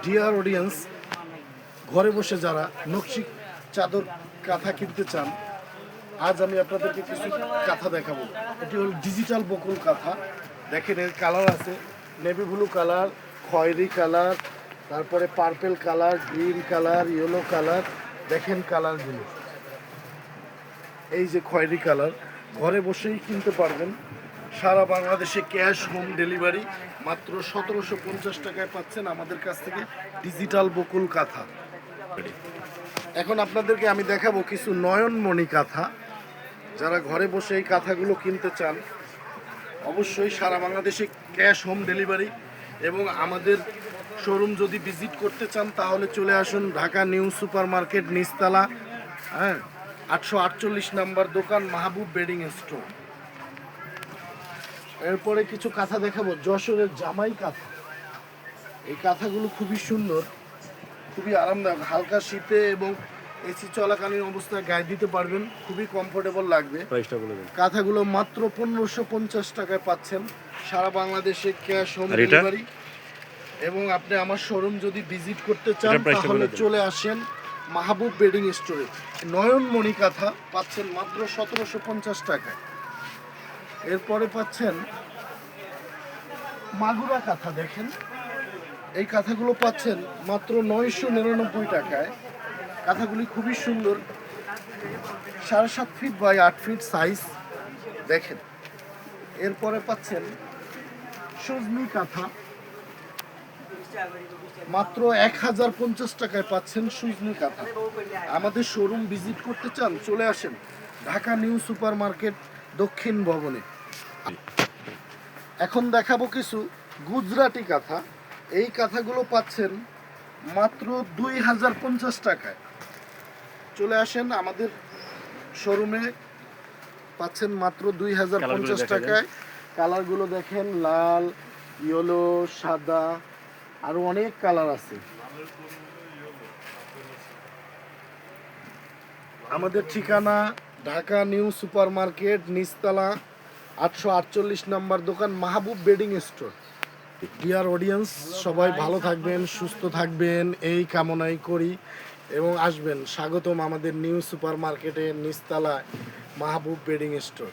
Dear audience, ঘরে বসে যারা নকশি চাদর কাঁথা কিনতে চান, আজ আমি আপনাদেরকে কিছু কাঁথা দেখাবো। এটি হল ডিজিটাল বকুল কাঁথা। দেখেন এর কালার আছে নেভি ব্লু কালার, খয়েরি কালার, তারপরে purple colour, green colour, yellow colour. দেখেন কালারগুলো, এই যে খয়েরি কালার, ঘরে বসেই কিনতে পারবেন। সারা বাংলাদেশে ক্যাশ হোম ডেলিভারি মাত্র 1750 টাকায় পাচ্ছেন আমাদের কাছ থেকে ডিজিটাল বকুল কাঁথা। এখন আপনাদেরকে আমি দেখাবো কিছু নয়নমণি কাঁথা। যারা ঘরে বসে এই কাঁথাগুলো কিনতে চান, অবশ্যই সারা বাংলাদেশে ক্যাশ হোম ডেলিভারি, এবং আমাদের শোরুম যদি ভিজিট করতে চান তাহলে চলে আসুন ঢাকা নিউ সুপার মার্কেট নিচতলা, 848 নাম্বার দোকান, মাহবুব বেডিং স্টোর। এরপরে কিছু কাঁথা দেখাবো, যশোরের জামাই কাঁথা। এই কাঁথাগুলো খুবই সুন্দর, খুবই আরামদায়ক, হালকা শীতে এবং এসি চলাকালীন অবস্থায় গায়ে দিতে পারবেন, খুবই কমফোর্টেবল লাগবে। কাঁথাগুলো মাত্র 1550 টাকায় পাচ্ছেন সারা বাংলাদেশে ক্যাশ হোম ডেলিভারি। এবং আপনি আমার শোরুম যদি ভিজিট করতে চান তাহলে চলে আসেন মাহবুব বেডিং স্টোরে। নয়নমণি কাঁথা পাচ্ছেন মাত্র 1750 টাকায়। এরপরে পাচ্ছেন মাগুরা কাঁথা। দেখেন এই কাঁথাগুলো পাচ্ছেন মাত্র 999 টাকায়। কাঁথাগুলি খুবই সুন্দর, 7.5 ফিট বাই 8 ফিট সাইজ। দেখেন এরপরে পাচ্ছেন সজনি কাঁথা, মাত্র 1050 টাকায় পাচ্ছেন সজনি কাঁথা। আমাদের শোরুম ভিজিট করতে চান চলে আসেন ঢাকা নিউ সুপার মার্কেট দক্ষিণ ভবনে। এখন দেখাবো কিছু গুজরাটি কাঁথা। এই কাঁথাগুলো পাচ্ছেন মাত্র 2050 টাকায়। চলে আসেন আমাদের শোরুমে, পাচ্ছেন মাত্র 2050 টাকায়। কালারগুলো দেখেন, লাল, ইয়েলো, সাদা, আরো অনেক কালার আছে। আমাদের ঠিকানা ঢাকা নিউ সুপার মার্কেট নিচতলা, 848 নাম্বার দোকান, মাহবুব বেডিং স্টোর। ডিয়ার অডিয়েন্স, সবাই ভালো থাকবেন, সুস্থ থাকবেন এই কামনাই করি, এবং আসবেন। স্বাগতম আমাদের নিউ সুপার মার্কেটের নিচতলায় মাহবুব বেডিং স্টোর।